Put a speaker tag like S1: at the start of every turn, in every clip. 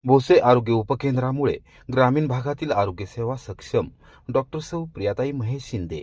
S1: भोसे आरोग्य उपकेंद्रामुळे ग्रामीण भागातील आरोग्य सेवा सक्षम. डॉक्टर सौ प्रियाताई महेश शिंदे.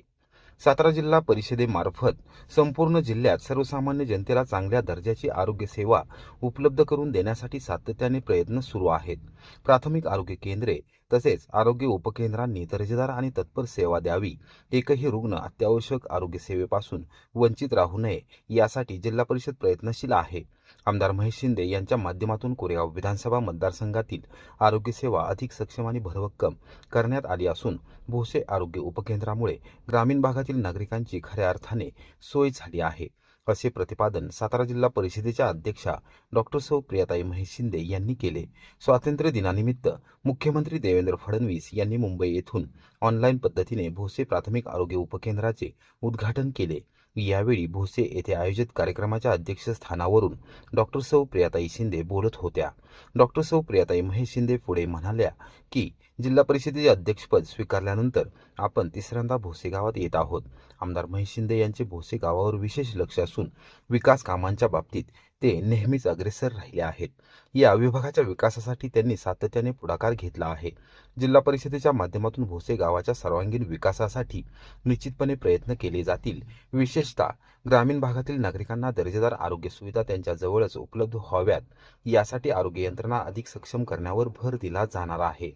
S1: सातारा जिल्हा परिषदेमार्फत संपूर्ण जिल्ह्यात सर्वसामान्य जनतेला चांगल्या दर्जाची आरोग्य सेवा उपलब्ध करून देण्यासाठी सातत्याने प्रयत्न सुरू आहेत. प्राथमिक आरोग्य केंद्रे तसेच आरोग्य उपकेंद्रांनी दर्जेदार आणि तत्पर सेवा द्यावी. एकही रुग्ण अत्यावश्यक आरोग्य सेवेपासून वंचित राहू नये यासाठी जिल्हा परिषद प्रयत्नशील आहे. आमदार महेश शिंदे यांच्या माध्यमातून कोरेगाव विधानसभा मतदारसंघातील आरोग्य सेवा अधिक सक्षम आणि भरभक्कम करण्यात आली असून भोसे आरोग्य उपकेंद्रामुळे ग्रामीण भागातील नागरिकांची खऱ्या अर्थाने सोय झाली आहे, असे प्रतिपादन सातारा जिल्हा परिषदेच्या अध्यक्षा डॉक्टर सौ प्रियाताई महेश शिंदे यांनी केले. स्वातंत्र्य दिनानिमित्त मुख्यमंत्री देवेंद्र फडणवीस यांनी मुंबई येथून ऑनलाईन पद्धतीने भोसे प्राथमिक आरोग्य उपकेंद्राचे उद्घाटन केले. यावेळी भोसे येथे आयोजित कार्यक्रमाच्या अध्यक्षस्थानावरून डॉक्टर सौ प्रियाताई शिंदे बोलत होत्या. डॉक्टर सौ प्रियाताई महेश शिंदे पुढे म्हणाल्या की जिल्हा परिषदेचे अध्यक्षपद स्वीकारल्यानंतर आपण तिसऱ्यांदा भोसे गावात येत आहोत. आमदार महेश शिंदे यांचे भोसे गावावर विशेष लक्ष असून विकास कामांच्या बाबतीत ते नेहमीच अग्रेसर राहिले आहेत. या विभागाच्या विकासासाठी त्यांनी सातत्याने पुढाकार घेतला आहे. जिल्हा परिषदेच्या माध्यमातून भोसे गावाच्या सर्वांगीण विकासासाठी निश्चितपणे प्रयत्न केले जातील. विशेषतः ग्रामीण भागातील नागरिकांना दर्जेदार आरोग्य सुविधा त्यांच्या जवळच उपलब्ध व्हाव्यात यासाठी आरोग्य यंत्रणा अधिक सक्षम करण्यावर भर दिला जाणार आहे.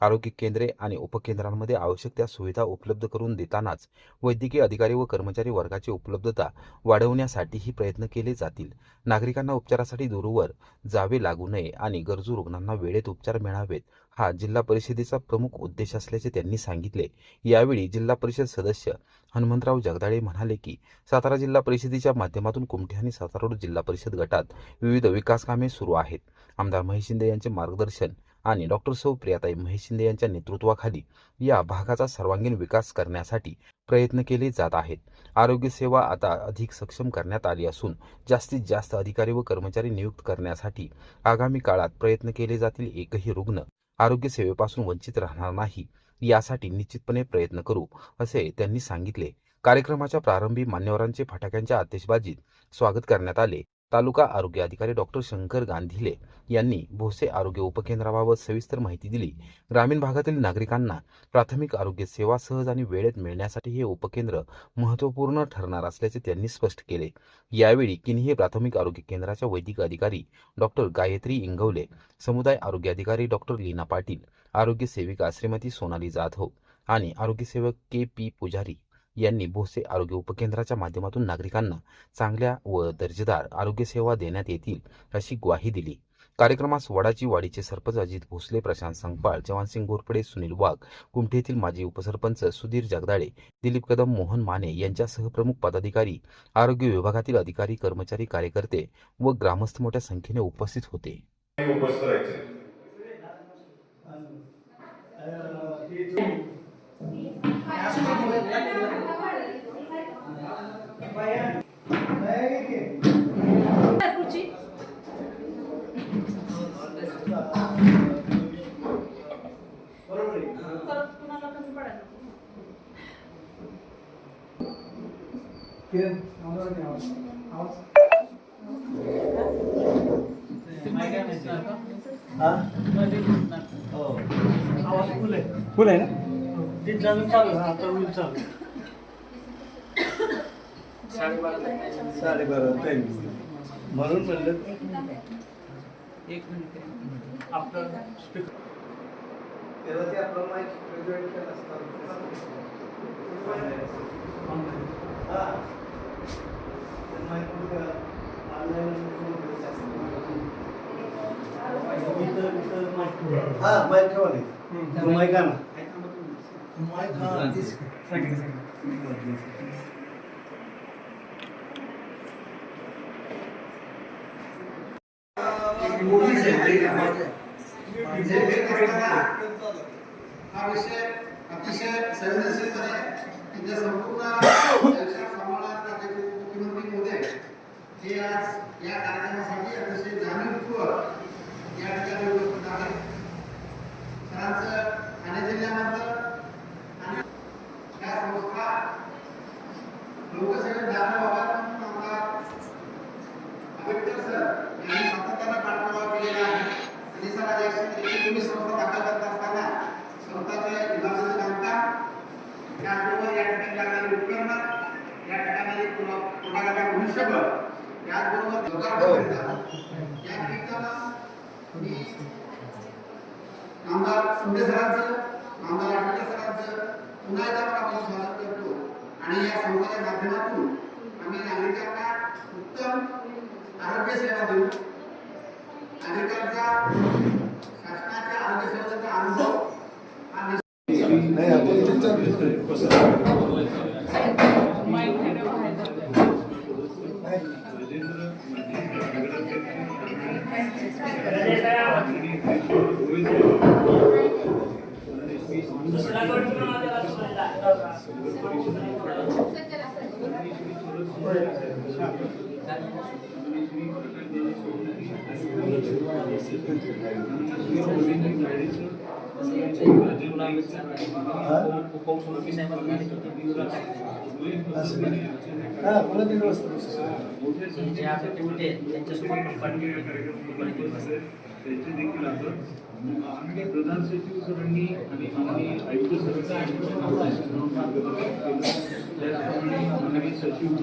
S1: आरोग्य केंद्रे आणि उपकेंद्रांमध्ये आवश्यक त्या सुविधा उपलब्ध करून देतानाच वैद्यकीय अधिकारी व कर्मचारी वर्गाची उपलब्धता वाढवण्यासाठीही प्रयत्न केले जातील. नागरिकांना उपचारासाठी दूरवर जावे लागू नये आणि गरजू रुग्णांना वेळेत उपचार मिळावेत हा जिल्हा परिषदेचा प्रमुख उद्देश असल्याचे त्यांनी सांगितले. यावेळी जिल्हा परिषद सदस्य हनुमंतराव जगदाळे म्हणाले की सातारा जिल्हा परिषदेच्या माध्यमातून कुमठी आणि सातारा रोड जिल्हा परिषद गटात विविध विकास कामे सुरू आहेत. आमदार महेश शिंदे यांचे मार्गदर्शन आणि डॉक्टर सौ प्रियाताई महेश शिंदे यांच्या नेतृत्वाखाली या भागाचा सर्वांगीण विकास करण्यासाठी प्रयत्न केले जात आहेत. आरोग्य सेवा आता अधिक सक्षम करण्यात आली असून जास्तीत जास्त अधिकारी व कर्मचारी नियुक्त करण्यासाठी आगामी काळात प्रयत्न केले जातील. एकही रुग्ण आरोग्य सेवेपासून वंचित राहणार नाही यासाठी निश्चितपणे प्रयत्न करू, असे त्यांनी सांगितले. कार्यक्रमाच्या प्रारंभी मान्यवरांचे फटाक्यांच्या आतिषबाजीत स्वागत करण्यात आले. तालुका आरोग्य अधिकारी डॉक्टर शंकर गांधीले यांनी भोसे आरोग्य उपकेंद्राबाबत सविस्तर माहिती दिली. ग्रामीण भागातील नागरिकांना प्राथमिक आरोग्य सेवा सहज आणि वेळेत मिळण्यासाठी हे उपकेंद्र महत्त्वपूर्ण ठरणार असल्याचे त्यांनी स्पष्ट केले. यावेळी किन्ही प्राथमिक आरोग्य केंद्राच्या वैद्यकीय अधिकारी डॉक्टर गायत्री इंगवले, समुदाय आरोग्य अधिकारी डॉक्टर लीना पाटील, आरोग्य सेविका श्रीमती सोनाली जाधव आणि आरोग्य सेवक के.पी. पुजारी यांनी भोसे आरोग्य उपकेंद्राच्या माध्यमातून नागरिकांना चांगल्या व दर्जेदार आरोग्य सेवा देण्यात येतील अशी ग्वाही दिली. कार्यक्रमास वडाची वाडीचे सरपंच अजित भोसले, प्रशांत संगपाळ, जवानसिंग घोरपडे, सुनील वाघ, कुमठी येथील माजी उपसरपंच सुधीर जगदाळे, दिलीप कदम, मोहन माने यांच्यासह प्रमुख पदाधिकारी, आरोग्य विभागातील अधिकारी, कर्मचारी, कार्यकर्ते व ग्रामस्थ मोठ्या संख्येने उपस्थित होते.
S2: फुल आहे ना ते चालू आता होईल चालू 12:30 म्हणून म्हणलं एक मिनिट आपलं स्पीकर तेव्हा ते आपलं माईक ग्रॅज्युएट असतात माईक हा माईक ठेवा नाही माईक आणा माईक हा सेकंड हा विषय अतिशय संवेदनशीलपणे त्यांच्या संपूर्ण आयुष्यात सांभाळण्यात मुख्यमंत्री मोदी हे आज या कार्यक्रमासाठी अतिशय जाणीवपूर्वक या ठिकाणी उपस्थित आहेत. सरांचं ठाणे जिल्ह्यामधलं आणि या संस्था लोकसेवेत जाण्याबाबत आंबेडकर सर यांनी सातत्यानं पाठपुरावा केलेला आहे आणि सर आज तरीके तुम्ही संस्था दाखल करत असताना संस्थाच्या इमारतीचं बांधकाम त्याचबरोबर या ठिकाणी लागणारी उपकरणं या ठिकाणी पुढाकार मनुष्यबळ त्याचबरोबर या निमित्तानं मी आमदार शिंदे सरांचं आमदार आठवले सरांचं पुन्हा एकदा आपण स्वागत करतो आणि या संस्थेच्या माध्यमातून आम्ही नागरिकांना उत्तम आरोग्य सेवा देऊ. नागरिकांचा शासनाच्या आरोग्य सेवेचा अनुभव हा
S3: नाही आपण
S4: प्रधान सचिव सरांनी आणि माननीय आयुक्त सरांनी सचिव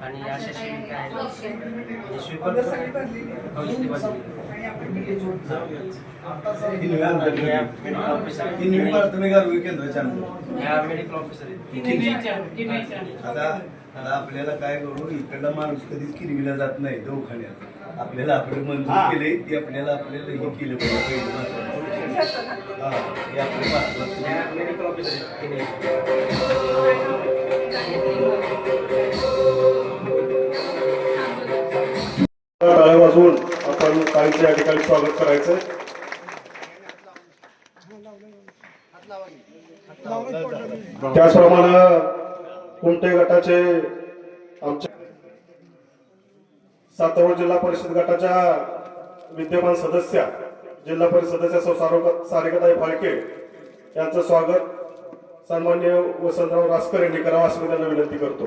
S5: आणि अशा शिक्षिका मेडिकल ऑफिसर
S3: आता आपल्याला काय करू इकडला माणूस कधीच किरविला जात नाही दवाखान्यात आपल्याला आपलं मंजूर केले ते आपल्याला हे केलं पाहिजे
S5: मेडिकल ऑफिसर
S6: टाळ्या वाजवून आपण काहींचं या ठिकाणी स्वागत करायचं. त्याचप्रमाणे कुमटे गटाचे आमच्या 7वा जिल्हा परिषद गटाच्या विद्यमान सदस्य जिल्हा परिषद सदस्य सारिकाताई फाळके यांचं स्वागत सन्माननीय वसंतराव रासकर यांनी करावं असं मी त्यांना विनंती करतो.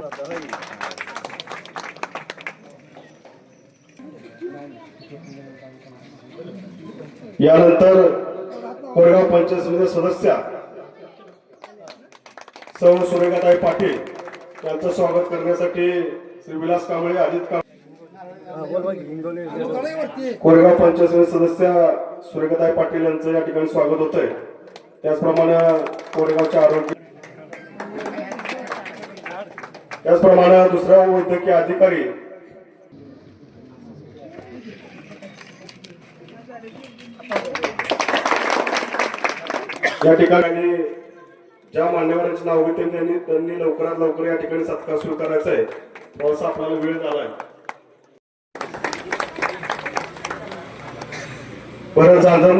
S6: यानंतर कोरेगाव पंचायत समिती सदस्य सौ सुरेखाताई पाटील यांचं स्वागत करण्यासाठी श्री विलास कांबळे अजित कोरेगाव पंचायत समिती सदस्य सुरेखाताई पाटील यांचं या ठिकाणी स्वागत होतंय. त्याचप्रमाणे कोरेगावचे आरोग्य त्याचप्रमाणे दुसरा वैद्यकीय अधिकारी या ठिकाणी ज्या मान्यवरांची नाव घेतली त्यांनी लवकरात लवकर या ठिकाणी सत्कार सुरू करायचा आहे. थोडासा आपल्याला वेळ झालाय. परत जाधव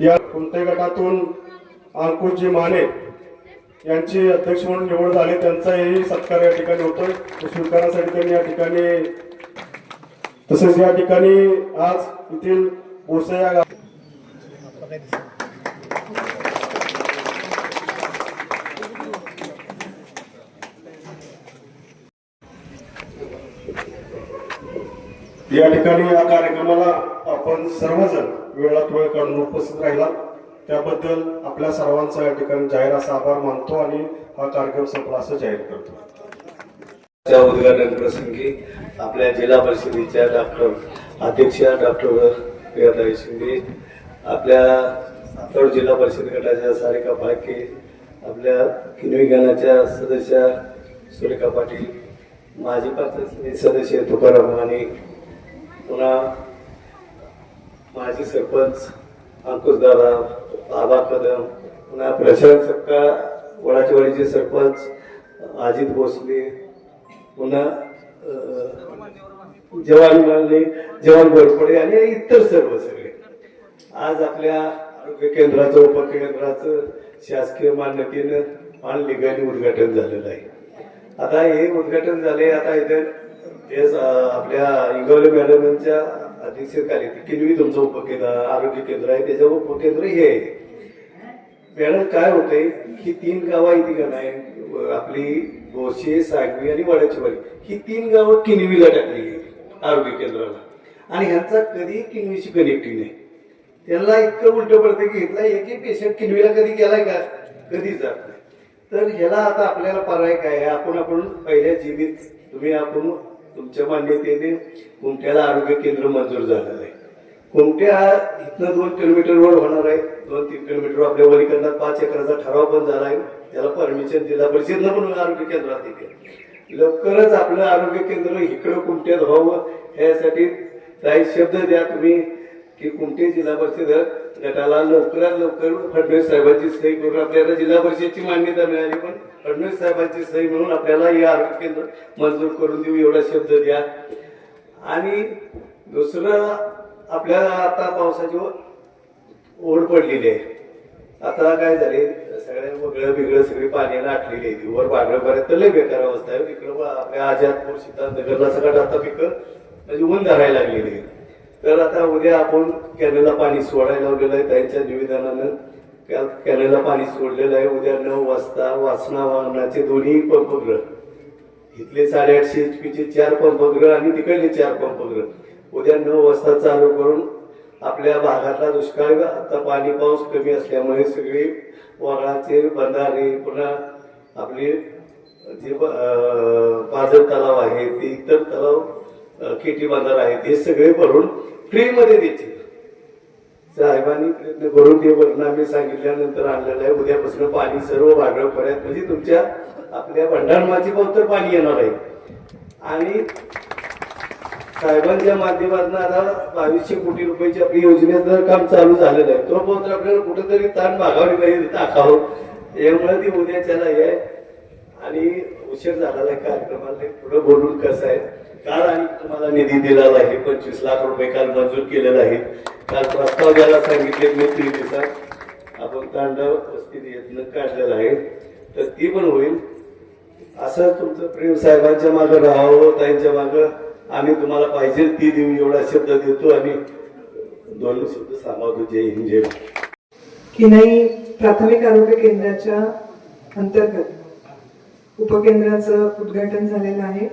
S6: या कोणत्याही गटातून अंकुशजी माने यांची अध्यक्ष म्हणून निवड झाली. त्यांचाही सत्कार या ठिकाणी होतोय. स्वीकारासाठी त्यांनी या ठिकाणी तसेच या ठिकाणी आज येथील बोसे या या ठिकाणी या कार्यक्रमाला आपण सर्वजण वेळात वेळ काढून उपस्थित राहिला त्याबद्दल आपल्या सर्वांचा या ठिकाणी जाहीर असा आभार मानतो आणि हा कार्यक्रम संपला असं जाहीर करतो.
S3: च्या उद्घाटन प्रसंगी आपल्या जिल्हा परिषदेच्या अध्यक्षा डॉक्टर प्रियाताई शिंदे, आपल्या सातवड जिल्हा परिषद गटाच्या सारिका फाळके, आपल्या किनवी गणाच्या सदस्या सुरेखा पाटील, माजी पंचायत समिती सदस्य तुकाराम माने, पुन्हा माजी सरपंच अंकुशदादा, बाबा कदम, पुन्हा प्रशांत सक्का, वडाचेवाडीचे सरपंच अजित भोसले, पुन्हा जवान घोरपडे आणि इतर सर्व सगळे आज आपल्या आरोग्य केंद्राचं उपकेंद्राचं शासकीय मान्यतेनं आणि लिगली उद्घाटन झालेलं आहे. आता हे उद्घाटन झाले. आता इथे आपल्या इंगवले मॅडमांच्या अध्यक्षतेखाली किनवी तुमचं उपकेंद्र आरोग्य केंद्र आहे, त्याचं उपकेंद्र हे आहे. मॅडम काय होतंय ही 3 गावं इथे का नाही, आपली गोशे, सांगवी आणि वडाचीवाडी ही 3 गावं किनवीला टाकली आरोग्य केंद्राला आणि ह्यांचा कधी किनवीची कनेक्टिव्ह नाही. त्यांना इतकं उलट पडतं की इथला एकही पेशंट किनवीला कधी गेलाय का, कधी जात नाही. तर ह्याला आता आपल्याला पर्याय काय आहे, आपण पहिल्या जीवित आपण तुमच्या मान्यतेने कुमट्याला आरोग्य केंद्र मंजूर झालेलं आहे. कुमट्या इथनं 2 किलोमीटरवर होणार आहे. 2-3 किलोमीटर आपल्या वलीकरणात 5 एकराचा ठराव पण झाला आहे. त्याला परमिशन जिल्हा परिषदनं पण आरोग्य केंद्रात येते. लवकरच आपलं आरोग्य केंद्र इकडं कुमट्यात व्हावं यासाठी काही शब्द द्या तुम्ही की कुमटे जिल्हा परिषद गटाला लवकरात लवकर फडणवीस साहेबांची सही करून आपल्याला जिल्हा परिषदची मान्यता मिळाली, पण फडणवीस साहेबांची सही म्हणून आपल्याला हे आरोग्य केंद्र मंजूर करून देऊ एवढा शब्द द्या. आणि दुसरं आपल्याला आता पावसाची ओढ पडलेली आहे. आता काय झाले सगळ्या वगळं बिगळं सगळी पाण्याला आटलेली आहे. वर पांढऱ्यापर्यंत लय बेकार अवस्था आहे. इकडं आपल्या आजादपूर सीतानगरला सगळं आता पिकं म्हणजे ऊन धरायला लागलेली आहे. तर आता उद्या आपण कॅनेलला पाणी सोडायला लावलेलं आहे. त्यांच्या निवेदनानं कॅनेलला पाणी सोडलेलं आहे. उद्या 9 वाजता वासना वाहनाचे दोन्ही पंपगृह इथले 850 HP 4 पंपगृह आणि तिकडले 4 पंपगृह उद्या 9 वाजता चालू करून आपल्या भागातला दुष्काळ आता पाणी पाऊस कमी असल्यामुळे सगळे वराचे बंधारे पुन्हा आपले जे पाझर तलाव आहे ते इतर तलाव केटी बंधार आहेत हे सगळे भरून फ्रीमध्ये द्यायचे. साहेबांनी प्रयत्न करून ते भरून आम्ही सांगितल्यानंतर आणलेलं आहे. उद्यापासून पाणी सर्व भागळ पर्यंत म्हणजे तुमच्या आपल्या भंडारमाची तर पाणी येणार आहे. आणि साहेबांच्या माध्यमातून आता 2200 कोटी रुपयाची आपली योजनेचं काम चालू झालेलं आहे. तो पण आपल्याला कुठेतरी ताण भागावली पाहिजे टाकावं यामुळे ती उद्याच्याला आहे. आणि उशीर झालेला आहे कार्यक्रमाला पुढे बोलून कसं आहे काल आणि तुम्हाला निधी दिलेला आहे. 25 लाख रुपये काल मंजूर केलेला आहे. काल प्रस्ताव द्यायला सांगितले मी 3 दिवसात आपण तांडव वस्ती काढलेला आहे तर ती पण होईल. असं तुमचं प्रेम साहेबांच्या मागं राहावं, त्यांच्या मागं आम्ही तुम्हाला पाहिजे ती देऊ एवढा शब्द देतो आणि 2 शब्द सांभाळतो. जय हिंद जय.
S7: किनई प्राथमिक आरोग्य केंद्राच्या अंतर्गत उपकेंद्राचं उद्घाटन झालेलं आहे.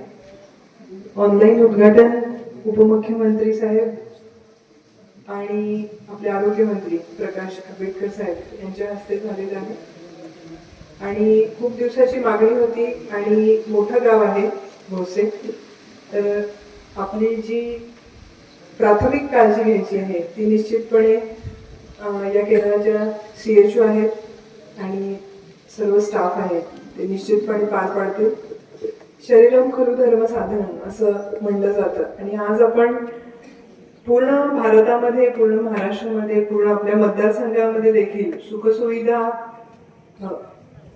S7: ऑनलाईन उद्घाटन उपमुख्यमंत्री साहेब आणि आपले आरोग्यमंत्री प्रकाश आंबेडकर साहेब यांच्या हस्ते झालेलं आहे. आणि खूप दिवसाची मागणी होती आणि मोठं गाव आहे भोसे, तर आपली जी प्राथमिक काळजी घ्यायची आहे ती निश्चितपणे या केंद्राच्या CHO आहेत आणि सर्व स्टाफ आहेत ते निश्चितपणे पार पाडतील. शरीरम खलु धर्म साधनम असं म्हणलं जातं आणि आज आपण पूर्ण भारतामध्ये, पूर्ण महाराष्ट्रामध्ये, पूर्ण आपल्या मतदारसंघामध्ये देखील सुखसुविधा,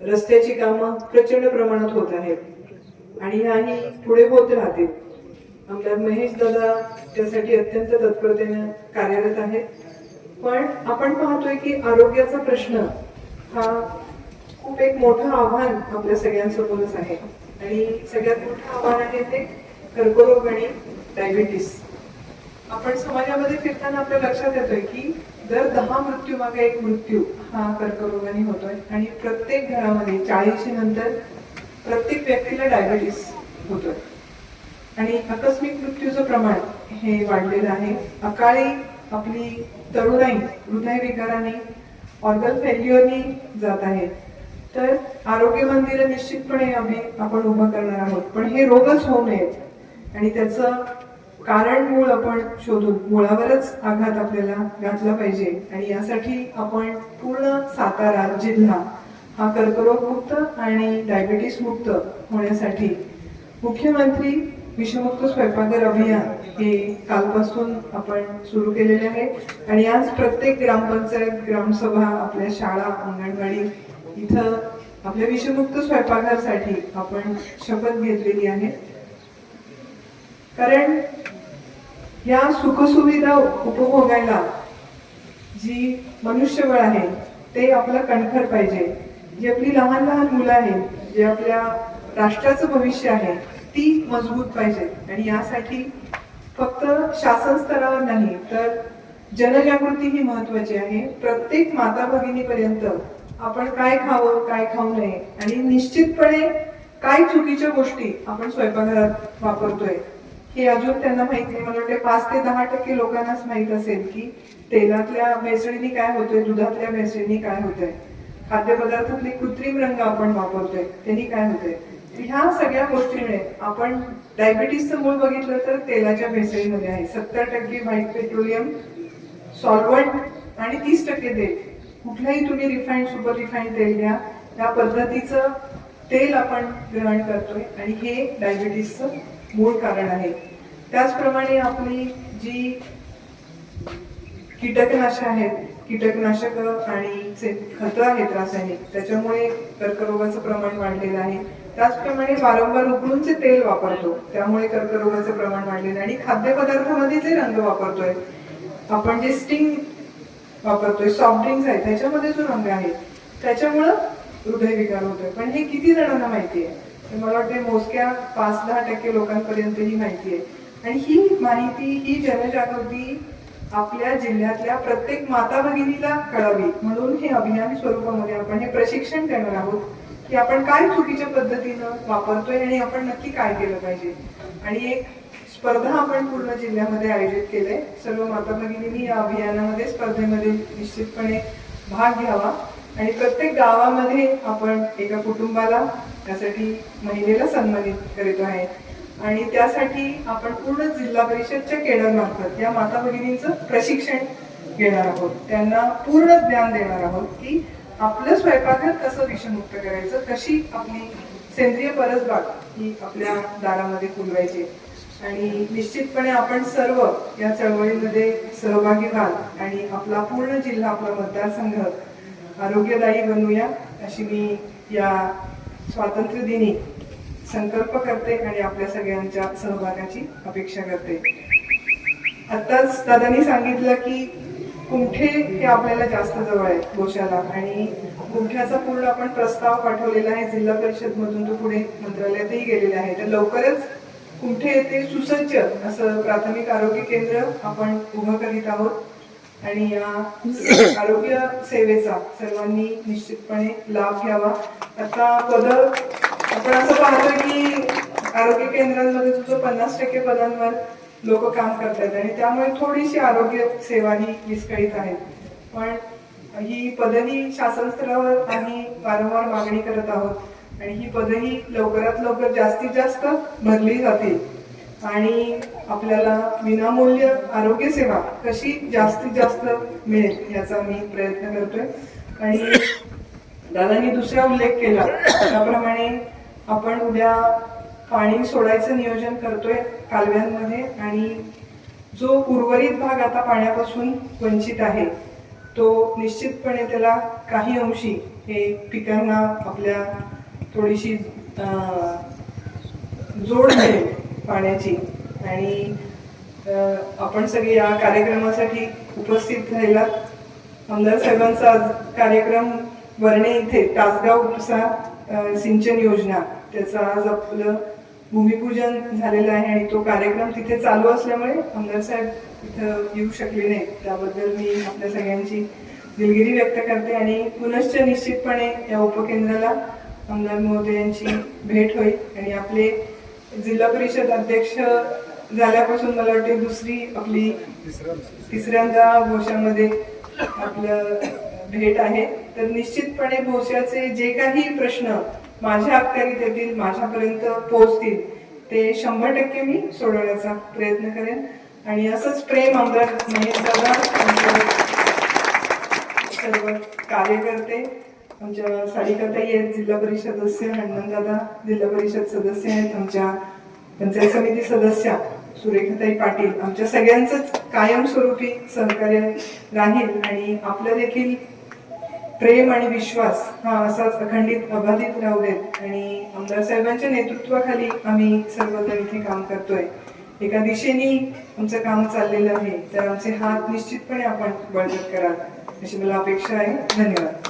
S7: रस्त्याची कामं प्रचंड प्रमाणात होत आहेत आणि ह्याही पुढे होत राहतील. आमदार महेश दादा त्यासाठी अत्यंत तत्परतेने कार्यरत आहेत. पण आपण पाहतोय की आरोग्याचा प्रश्न हा खूप एक मोठं आव्हान आपल्या सगळ्यांसमोरच आहे आणि सगळ्यात मोठं आव्हान आहे ते कर्करोग आणि डायबिटीस. आपण समाजामध्ये फिरताना आपल्या लक्षात येतोय की दर 10 मृत्यू मागे 1 मृत्यू हा कर्करोगाने होतोय आणि प्रत्येक घरामध्ये 40 नंतर प्रत्येक व्यक्तीला डायबिटीस होतोय आणि आकस्मिक मृत्यूचं प्रमाण हे वाढलेलं आहे. अकाळी आपली तरुणाई हृदयविकाराने ऑर्गन फेल्युअरनी जात आहे. तर आरोग्य मंदिर निश्चितपणे आपण उभं करणार आहोत, पण हे रोगच होऊ नयेत आणि त्याचं कारण मूळ आपण शोधून मुळावरच आघात आपल्याला घातला पाहिजे. आणि यासाठी आपण पूर्ण सातारा जिल्हा हा कर्करोग मुक्त आणि डायबिटीस मुक्त होण्यासाठी मुख्यमंत्री विषमुक्त स्वयंपाकघर अभियान हे कालपासून आपण सुरू केलेले आहे. आणि आज प्रत्येक ग्रामपंचायत, ग्रामसभा, आपल्या शाळा, अंगणवाडी इथं आपल्या विषमुक्त स्वयंपाकघरसाठी आपण शपथ घेतलेली आहे. कारण या सुखसुविधा उपभोगायला जी मनुष्यबळ आहे ते आपलं कणखर पाहिजे. जी आपली लहान लहान मुलं आहेत, जे आपल्या राष्ट्राचं भविष्य आहे, ती मजबूत पाहिजे. आणि यासाठी फक्त शासन स्तरावर नाही तर जनजागृती ही महत्वाची आहे. प्रत्येक माता भगिनीपर्यंत आपण काय खावं, काय खाऊ नये आणि निश्चितपणे काय चुकीच्या गोष्टी आपण स्वयंपाकघरात वापरतोय हे अजून त्यांना माहित नाही. मला वाटते 5 ते 10% लोकांनाच माहित असेल की तेलातल्या भेसळीने काय होतंय, दुधातल्या भेसळीने काय होतंय, खाद्यपदार्थातले कृत्रिम रंग आपण वापरतोय त्यांनी काय होतंय. ह्या सगळ्या गोष्टीमुळे आपण डायबिटीसचं मूळ बघितलं तर तेलाच्या भेसळीमध्ये आहे. 70% व्हाईट पेट्रोलियम सॉल्वंट आणि 30% तेल. कुठलंही तुम्ही रिफाईंड, सुपर रिफाईंड तेल घ्या, या पद्धतीचं तेल आपण ग्रहण करतोय आणि हे डायबिटीसचं मूळ कारण आहे. त्याचप्रमाणे आपली जी कीटकनाशक आहेत, कीटकनाशक आणि खतं आहेत रासायनिक, त्याच्यामुळे कर्करोगाचं प्रमाण वाढलेलं आहे. त्याचप्रमाणे वारंवार उकळूनचे तेल वापरतो त्यामुळे कर्करोगाचं प्रमाण वाढलेलं आहे. आणि खाद्यपदार्थामध्ये जे रंग वापरतोय आपण, जे स्टिंग वापरतोय, सॉफ्ट ड्रिंक्स आहे त्याच्यामध्ये जो रंग आहे त्याच्यामुळं हृदयविकार होतोय. पण हे किती जणांना माहिती आहे? मला वाटते मोजक्या 5-10% लोकांपर्यंत ही माहिती आहे. आणि ही माहिती, ही जनजागृती आपल्या जिल्ह्यातल्या प्रत्येक माता भगिनीला कळावी म्हणून हे अभियान स्वरूपामध्ये आपण हे प्रशिक्षण देणार आहोत की आपण काय चुकीच्या पद्धतीनं वापरतोय आणि आपण नक्की काय केलं पाहिजे. आणि एक स्पर्धा आपण पूर्ण जिल्ह्यामध्ये आयोजित केले. सर्व माता भगिनींनी या अभियानामध्ये स्पर्धेमध्ये निश्चितपणे भाग घ्यावा. आणि प्रत्येक गावामध्ये आपण एका कुटुंबाला, त्यासाठी महिलेला सन्मानित करीत आहे. आणि त्यासाठी आपण पूर्ण जिल्हा परिषदच्या केडरमार्फत या माता भगिनींचं प्रशिक्षण घेणार आहोत. त्यांना पूर्ण ज्ञान देणार आहोत की आपलं स्वयंपाकघर कसं विषमुक्त करायचं, कशी आपली सेंद्रिय परसबाग ही आपल्या दारामध्ये फुलवायची. आणि निश्चितपणे आपण सर्व या चळवळीमध्ये सहभागी व्हाल आणि आपला पूर्ण जिल्हा, आपला मतदारसंघ आरोग्यदायी बनवूया अशी मी या स्वातंत्र्य दिनी संकल्प करते आणि आपल्या सगळ्यांच्या सहभागाची अपेक्षा करते. आताच दादांनी सांगितलं की कुमठे हे आपल्याला जास्त जवळ आहे गोशाला, आणि कुमठ्याचा पूर्ण आपण प्रस्ताव पाठवलेला आहे जिल्हा परिषद मधून, तो पुढे मंत्रालयातही गेलेला आहे. तर लवकरच कुमठे येथे सुसज्ज असं प्राथमिक आरोग्य केंद्र आपण उभं करीत आहोत. आणि या आरोग्य सेवेचा सर्वांनी निश्चितपणे लाभ घ्यावा. आता आपण असं पाहतोय की आरोग्य केंद्रांमध्ये तुझं 50% पदांवर लोक काम करतात आणि त्यामुळे थोडीशी आरोग्य सेवा ही विस्कळीत आहे. पण ही पदही शासन स्तरावर आम्ही वारंवार मागणी करत आहोत आणि ही पदही लवकरात लवकर जास्तीत जास्त भरली जातील आणि आपल्याला विनामूल्य आरोग्य सेवा कशी जास्तीत जास्त मिळेल याचा मी प्रयत्न करतोय. आणि दादांनी दुसरा उल्लेख केला त्याप्रमाणे आपण उद्या पाणी सोडायचं नियोजन करतोय कालव्यांमध्ये, आणि जो उर्वरित भाग आता पाण्यापासून वंचित आहे तो निश्चितपणे त्याला काही अंशी हे पिकांना आपल्या थोडीशी जोड मिळेल पाण्याची. आणि आपण सगळे या कार्यक्रमासाठी उपस्थित राहिलात. आमदार साहेबांचा आज कार्यक्रम वर्णे इथे तासगाव उपसा सिंचन योजना, त्याचं आज आपलं भूमिपूजन झालेलं आहे आणि तो कार्यक्रम तिथे चालू असल्यामुळे आमदार साहेब इथं येऊ शकले नाहीत. त्याबद्दल मी आपल्या सगळ्यांची दिलगिरी व्यक्त करते आणि पुनश्च निश्चितपणे या उपकेंद्राला आमदार महोदयांची भेट होईल. आणि आपले जिल्हा परिषद अध्यक्ष झाल्यापासून मला वाटते दुसरी आपली तिसऱ्यांदा भोश्यामध्ये आपलं भेट आहे. तर निश्चितपणे भोश्याचे जे काही प्रश्न माझ्या अखत्यारीत येतील, माझ्यापर्यंत पोहोचतील, ते 100% मी सोडवण्याचा प्रयत्न करेन. आणि असंच प्रेम आमदार महेश दादा, सर्व कार्यकर्ते, आमच्या सारिकाताई आहेत जिल्हा परिषद सदस्य, हनुमान दादा जिल्हा परिषद सदस्य आहेत, आमच्या पंचायत समिती सदस्या सुरेखाताई पाटील, आमच्या सगळ्यांचंच कायमस्वरूपी सहकार्य राहील. आणि आपलं देखील प्रेम आणि विश्वास हा असाच अखंडित अबाधित राहू देत. आणि आमदार साहेबांच्या नेतृत्वाखाली आम्ही सर्वजण इथे काम करतोय. एका दिशेने आमचं काम चाललेलं आहे, तर आमचे हात निश्चितपणे आपण बळकट कराल अशी मला अपेक्षा आहे. धन्यवाद.